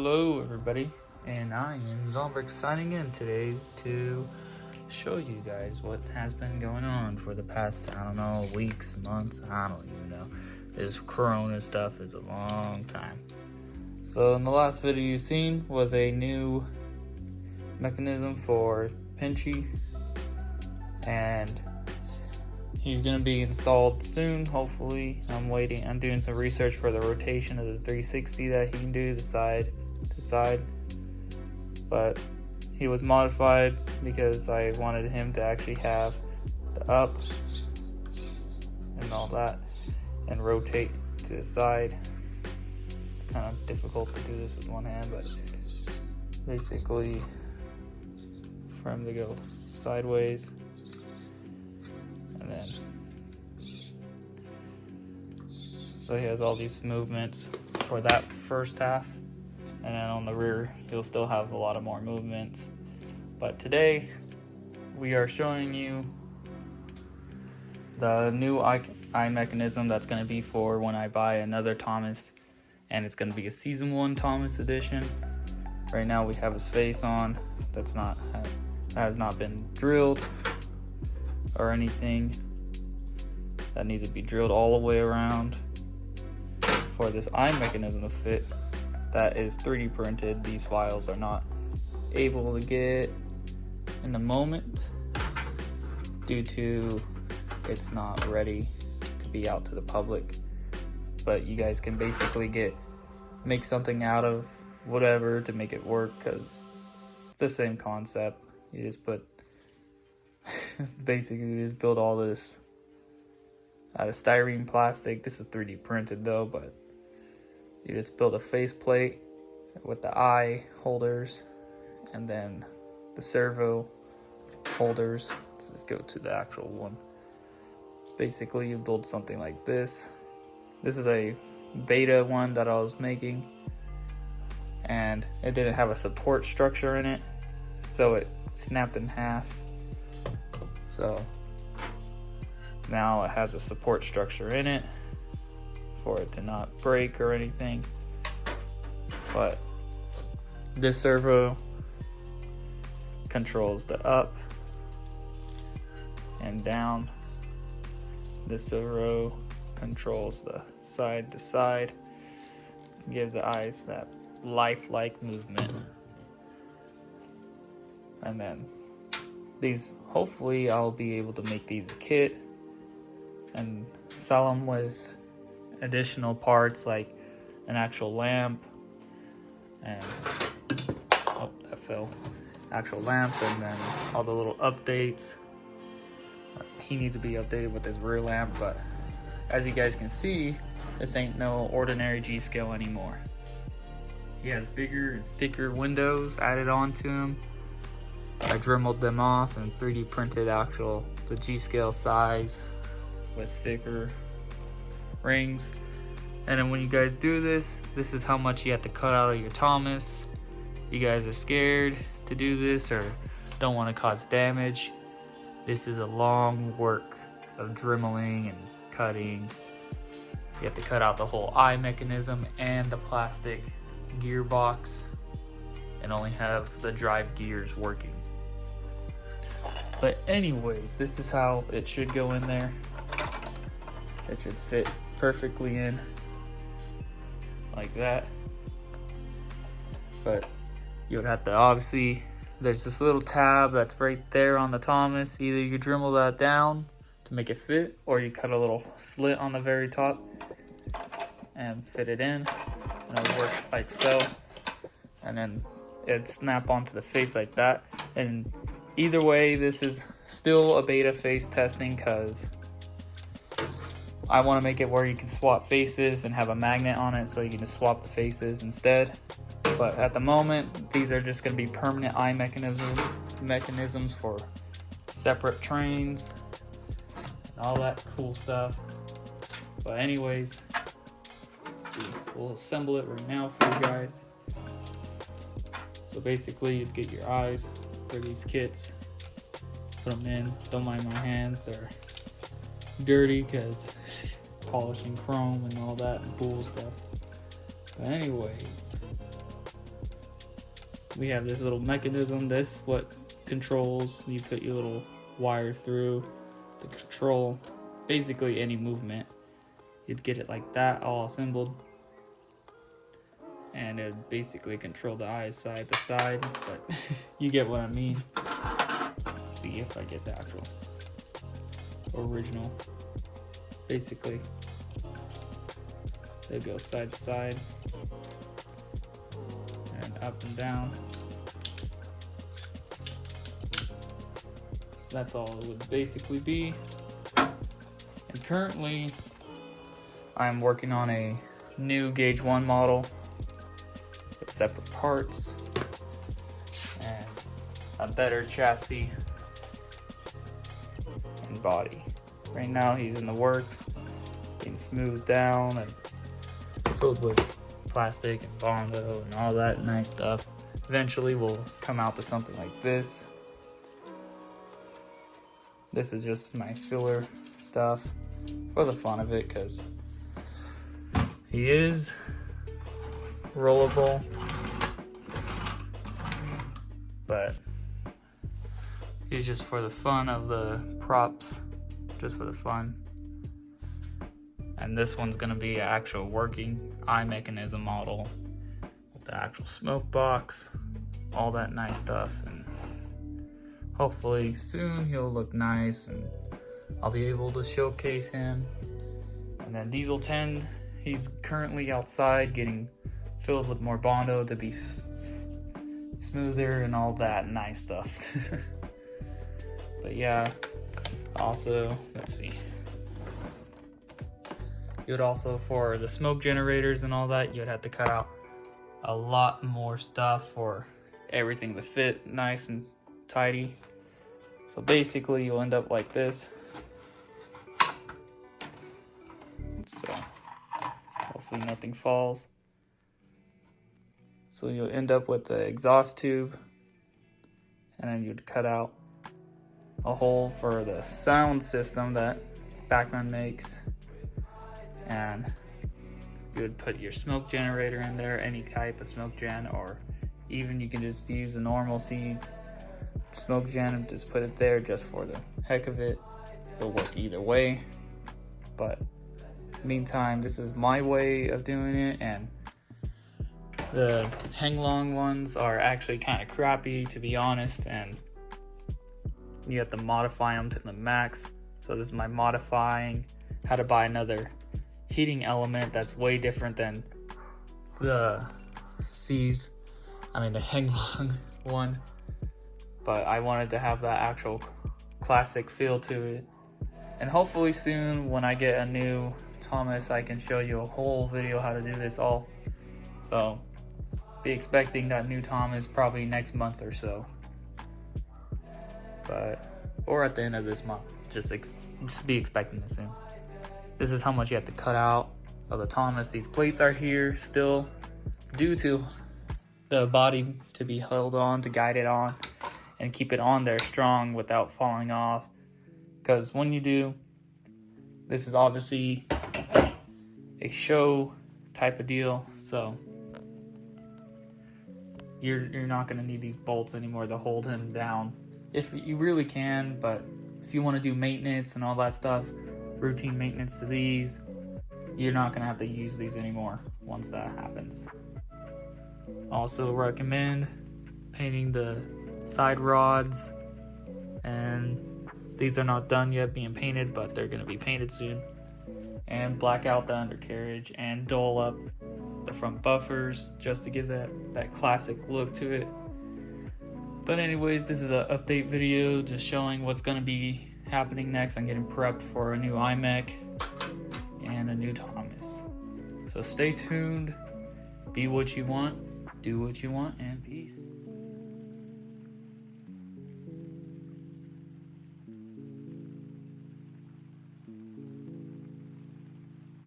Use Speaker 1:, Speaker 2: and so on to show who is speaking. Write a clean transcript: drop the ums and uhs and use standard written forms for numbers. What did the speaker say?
Speaker 1: Hello everybody, and I am Zombrick signing in today to show you guys what has been going on for the past, I don't know, weeks, months, I don't even know. This corona stuff is a long time. So in the last video you've seen was a new mechanism for Pinchy, and he's gonna be installed soon, hopefully. I'm doing some research for the rotation of the 360 that he can do, the side to side. But he was modified because I wanted him to actually have the up and all that and rotate to the side. It's kind of difficult to do this with one hand, but basically for him to go sideways. And then, so he has all these movements for that first half, and then on the rear he'll still have a lot of more movements. But today we are showing you the new eye mechanism that's going to be for when I buy another Thomas, and it's going to be a season 1 Thomas edition. Right now we have his face on that has not been drilled or anything. That needs to be drilled all the way around for this eye mechanism to fit. That is 3D printed. These files are not able to get in the moment due to it's not ready to be out to the public, but you guys can basically make something out of whatever to make it work, because it's the same concept. You just put basically you just build all this out of styrene plastic. This is 3D printed though, but you just build a face plate with the eye holders and then the servo holders. Let's just go to the actual one. Basically you build something like this. This is a beta one that I was making, and it didn't have a support structure in it, so it snapped in half. So now it has a support structure in it for it to not break or anything. But this servo controls the up and down. This servo controls the side to side, give the eyes that lifelike movement. And then these, hopefully I'll be able to make these a kit and sell them with additional parts like an actual lamp and actual lamps, and then all the little updates. He needs to be updated with his rear lamp, but as you guys can see, this ain't no ordinary G-scale anymore. He has bigger and thicker windows added onto him. I dremeled them off and 3D printed the G-scale size with thicker rings. And then when you guys do this is how much you have to cut out of your Thomas. You guys are scared to do this or don't want to cause damage. This is a long work of dremeling and cutting. You have to cut out the whole eye mechanism and the plastic gearbox and only have the drive gears working. But anyways, this is how it should go in there. It should fit perfectly in like that. But you would have to, obviously, there's this little tab that's right there on the Thomas. Either you dremel that down to make it fit, or you cut a little slit on the very top and fit it in, and it'll work like so. And then it'd snap onto the face like that. And either way, this is still a beta face testing, because I want to make it where you can swap faces and have a magnet on it so you can just swap the faces instead. But at the moment, these are just going to be permanent eye mechanisms for separate trains and all that cool stuff. But anyways, let's see, we'll assemble it right now for you guys. So basically, you'd get your eyes for these kits, put them in. Don't mind my hands, they're dirty because polishing chrome and all that and cool stuff. But anyways, we have this little mechanism. This what controls, you put your little wire through to control basically any movement. You'd get it like that, all assembled, and it basically control the eyes side to side, but you get what I mean. Let's see if I get the actual original. Basically, they go side to side and up and down. So that's all it would basically be. And currently, I'm working on a new Gauge 1 model with separate parts and a better chassis and body. Right now he's in the works, being smoothed down and filled with plastic and Bondo and all that nice stuff. Eventually we'll come out to something like this. This is just my filler stuff for the fun of it, because he is rollable, but he's just for the fun of the props, just for the fun. And this one's gonna be an actual working eye mechanism model with the actual smoke box, all that nice stuff. And hopefully soon he'll look nice and I'll be able to showcase him. And then Diesel 10, he's currently outside getting filled with more Bondo to be smoother and all that nice stuff. But yeah, also, let's see. You would also, for the smoke generators and all that, you'd have to cut out a lot more stuff for everything to fit nice and tidy. So basically you'll end up like this. So hopefully nothing falls. So you'll end up with the exhaust tube, and then you'd cut out a hole for the sound system that Backman makes, and you would put your smoke generator in there, any type of smoke gen, or even you can just use a normal seed smoke gen and just put it there just for the heck of it. It'll work either way, but meantime, this is my way of doing it, and the hang long ones are actually kind of crappy, to be honest, and you have to modify them to the max. So this is my modifying how to buy another heating element that's way different than the the hang long one, but I wanted to have that actual classic feel to it. And hopefully soon, when I get a new Thomas, I can show you a whole video how to do this all. So be expecting that new Thomas probably next month or so, or at the end of this month. Just be expecting it soon. This is how much you have to cut out of the Thomas. These plates are here still due to the body to be held on, to guide it on and keep it on there strong without falling off. Because when you do, this is obviously a show type of deal, so you're not going to need these bolts anymore to hold him down. If you really can, but if you want to do maintenance and all that stuff, routine maintenance to these, you're not going to have to use these anymore once that happens. Also recommend painting the side rods, and these are not done yet being painted, but they're going to be painted soon. And black out the undercarriage and dull up the front buffers just to give that classic look to it. But anyways, this is an update video just showing what's going to be happening next. I'm getting prepped for a new iMech and a new Thomas. So stay tuned, be what you want, do what you want, and peace.